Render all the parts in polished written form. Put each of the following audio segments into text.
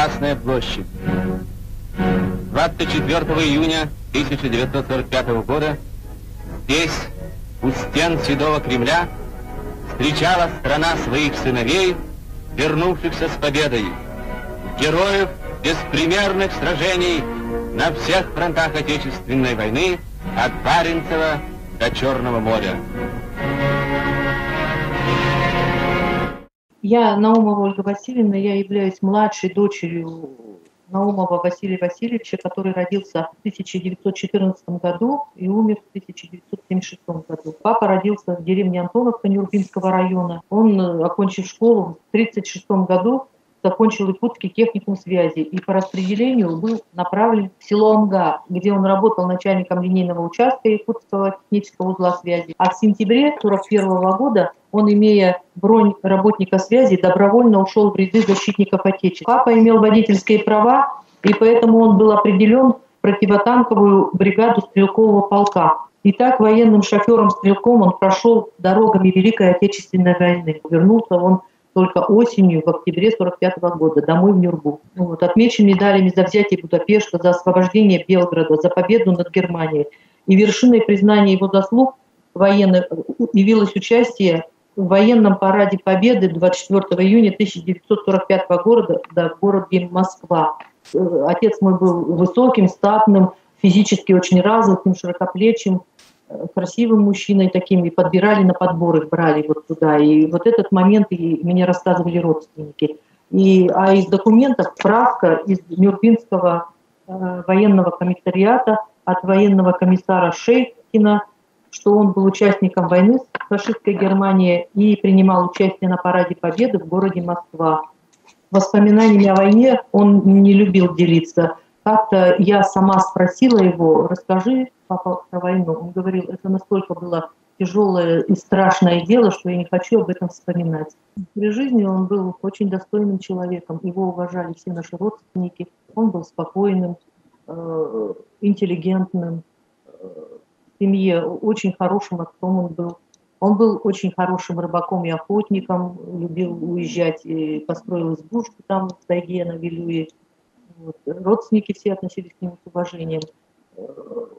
Красная площадь. 24 июня 1945 года здесь, у стен Седого Кремля, встречала страна своих сыновей, вернувшихся с победой, героев беспримерных сражений на всех фронтах Отечественной войны от Баренцева до Черного моря. Я Наумова Ольга Васильевна, я являюсь младшей дочерью Наумова Василия Васильевича, который родился в 1914 году и умер в 1976 году. Папа родился в деревне Антоновка Нюрбинского района. Он, окончив школу в 1936 году, закончил Иркутский техникум связи и по распределению был направлен в село Амга, где он работал начальником линейного участка Иркутского технического узла связи. А в сентябре 1941 года он, имея бронь работника связи, добровольно ушел в ряды защитников Отечества. Папа имел водительские права, и поэтому он был определен в противотанковую бригаду стрелкового полка. И так военным шофером-стрелком он прошел дорогами Великой Отечественной войны. Вернулся он только осенью, в октябре 1945 года, домой в Нюрбу. Отмечен медалями за взятие Будапешта, за освобождение Белграда, за победу над Германией. И вершиной признания его заслуг военных явилось участие в военном параде Победы 24 июня 1945 года в городе Москва. Отец мой был высоким, статным, физически очень развитым, широкоплечим, красивым мужчиной таким, и подбирали на подбор, их брали вот туда. И вот этот момент и мне рассказывали родственники. А из документов справка из Нюрбинского военного комиссариата от военного комиссара Шейкина, что он был участником войны с фашистской Германией и принимал участие на параде Победы в городе Москва. Воспоминаниями о войне он не любил делиться. Как-то я сама спросила его: расскажи, папа, про войну. Он говорил, это настолько было тяжелое и страшное дело, что я не хочу об этом вспоминать. При жизни он был очень достойным человеком, его уважали все наши родственники. Он был спокойным, интеллигентным, в семье очень хорошим отцом он был. Он был очень хорошим рыбаком и охотником, любил уезжать и построил избушку там в тайге на Вилюе. Родственники все относились к нему с уважением.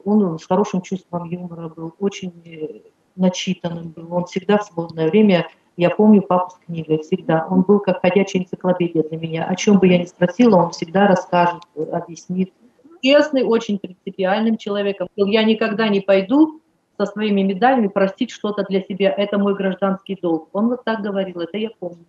Он с хорошим чувством юмора был, очень начитанным был. Он всегда в свободное время, я помню папу с книгой, всегда. Он был как ходячая энциклопедия для меня. О чем бы я ни спросила, он всегда расскажет, объяснит. Честный, очень принципиальным человеком. Я никогда не пойду со своими медалями простить что-то для себя. Это мой гражданский долг. Он вот так говорил, это я помню.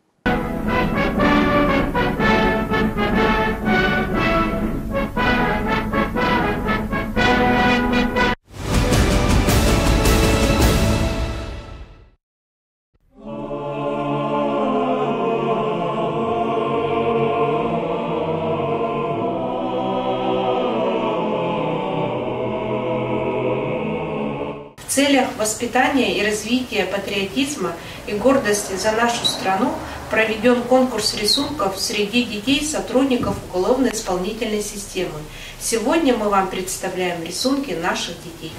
В целях воспитания и развития патриотизма и гордости за нашу страну проведен конкурс рисунков среди детей сотрудников уголовно-исполнительной системы. Сегодня мы вам представляем рисунки наших детей.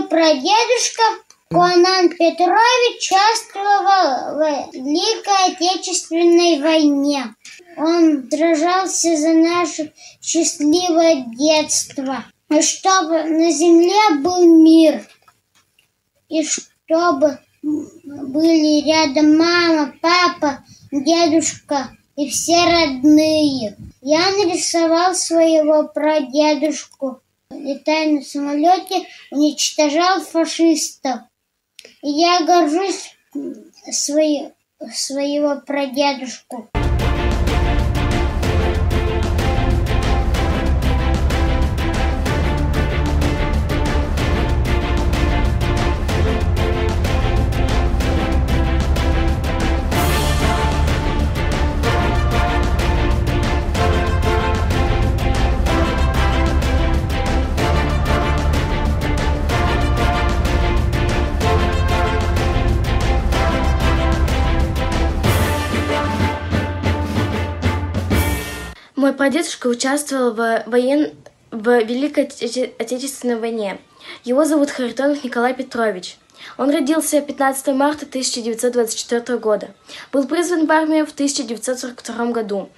Прадедушка Конан Петрович участвовал в Великой Отечественной войне. Он сражался за наше счастливое детство, и чтобы на земле был мир, и чтобы были рядом мама, папа, дедушка и все родные. Я нарисовал своего прадедушку, летая на самолете, уничтожал фашистов. И я горжусь своего прадедушку. Мой прадедушка участвовал в Великой Отечественной войне. Его зовут Харитонов Николай Петрович. Он родился 15 марта 1924 года. Был призван в армию в 1942 году.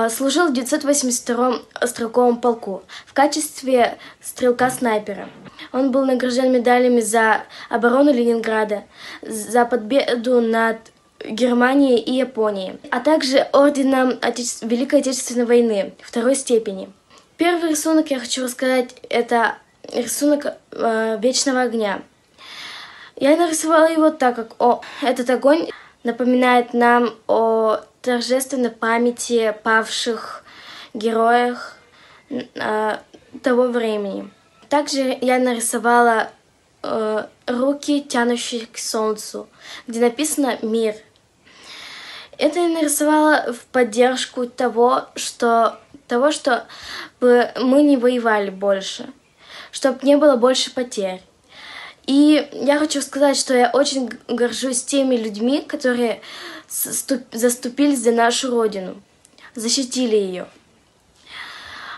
Служил в 982-м стрелковом полку в качестве стрелка-снайпера. Он был награжден медалями за оборону Ленинграда, за победу над Германией и Японией, а также орденом Великой Отечественной войны второй степени. Первый рисунок я хочу рассказать, это рисунок вечного огня. Я нарисовала его так, как этот огонь напоминает нам о торжественной памяти павших героях того времени. Также я нарисовала руки, тянущие к солнцу, где написано «Мир». Это я нарисовала в поддержку того, чтобы мы не воевали больше, чтобы не было больше потерь. И я хочу сказать, что я очень горжусь теми людьми, которые заступились за нашу Родину, защитили ее.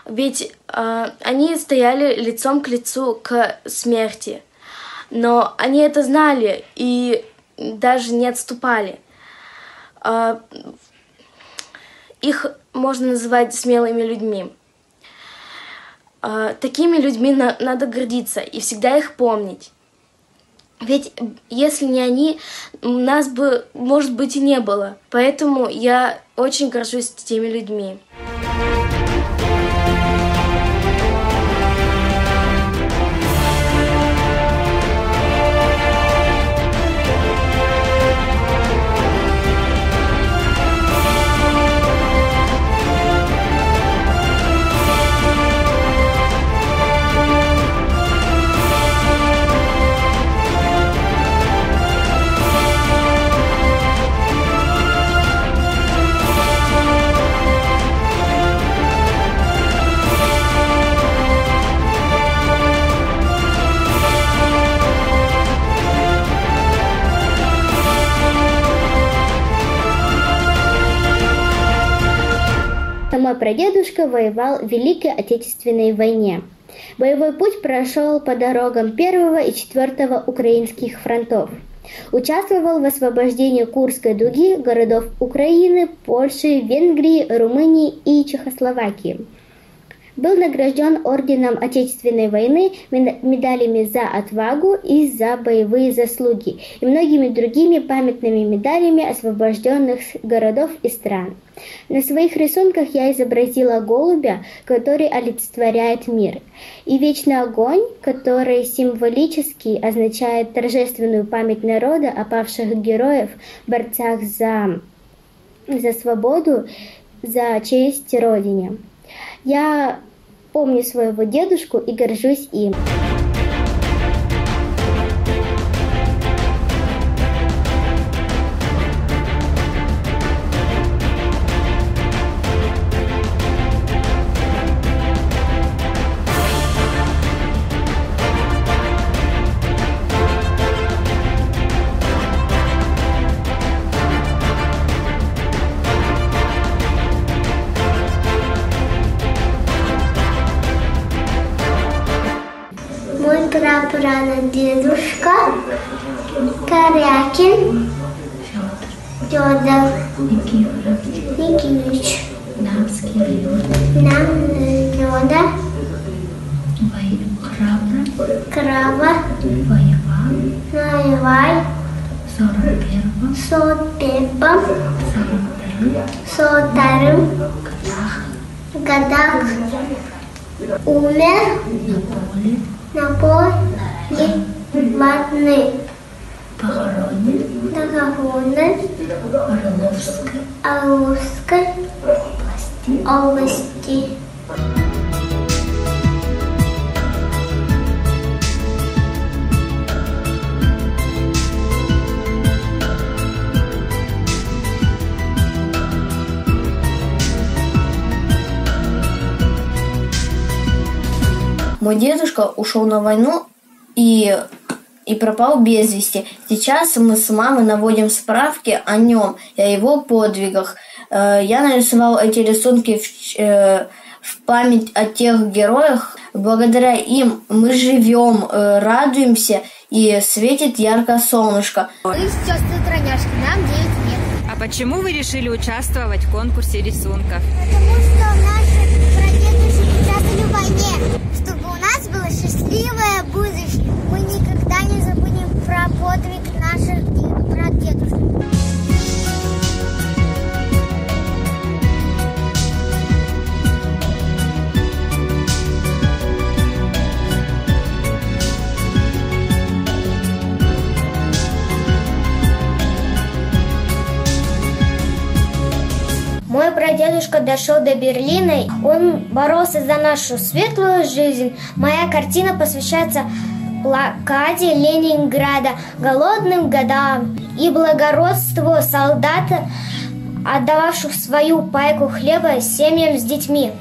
Ведь они стояли лицом к лицу к смерти, но они это знали и даже не отступали. Их можно называть смелыми людьми. Такими людьми надо гордиться и всегда их помнить. Ведь если не они, нас бы, может быть, и не было. Поэтому я очень горжусь теми людьми. Мой прадедушка воевал в Великой Отечественной войне. Боевой путь прошел по дорогам 1 и 4 украинских фронтов. Участвовал в освобождении Курской дуги, городов Украины, Польши, Венгрии, Румынии и Чехословакии. Был награжден орденом Отечественной войны, медалями за отвагу и за боевые заслуги и многими другими памятными медалями освобожденных городов и стран. На своих рисунках я изобразила голубя, который олицетворяет мир, и вечный огонь, который символически означает торжественную память народа о павших героев, борцах за свободу, за честь Родине. Я помню своего дедушку и горжусь им. Прадедушка Корякин Федор Никифорович. Нам Федор храбро воевал в 41 годах, умер на поле войны, похоронен в Орловской области. Мой дедушка ушел на войну и пропал без вести. Сейчас мы с мамой наводим справки о нем и о его подвигах. Я нарисовал эти рисунки в память о тех героях. Благодаря им мы живем, радуемся и светит ярко солнышко. Мы сестры-тройняшки, нам 9 лет. А почему вы решили участвовать в конкурсе рисунков? Потому что наши прадедушки участвовали в войне, чтобы у нас было счастливое будущее. Мы никогда не забудем про подвиг наших прадедушек. Мой прадедушка дошел до Берлина, он боролся за нашу светлую жизнь. Моя картина посвящается блокаде Ленинграда, голодным годам и благородству солдата, отдававших свою пайку хлеба семьям с детьми.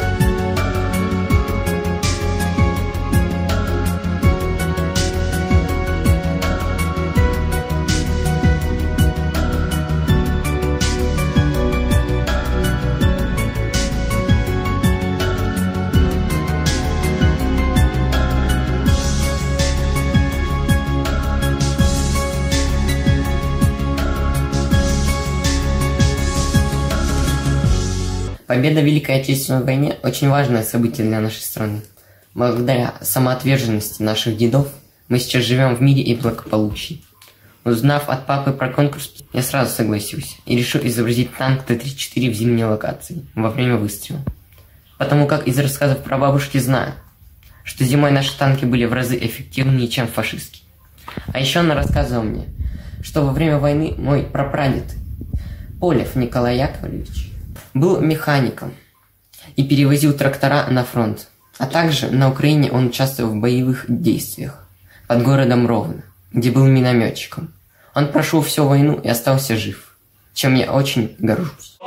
Победа в Великой Отечественной войне – очень важное событие для нашей страны. Благодаря самоотверженности наших дедов мы сейчас живем в мире и благополучии. Узнав от папы про конкурс, я сразу согласился и решил изобразить танк Т-34 в зимней локации во время выстрела. Потому как из рассказов про бабушки знаю, что зимой наши танки были в разы эффективнее, чем фашистские. А еще она рассказывала мне, что во время войны мой прапрадед Полев Николай Яковлевич был механиком и перевозил трактора на фронт. А также на Украине он участвовал в боевых действиях под городом Ровно, где был минометчиком. Он прошел всю войну и остался жив, чем я очень горжусь.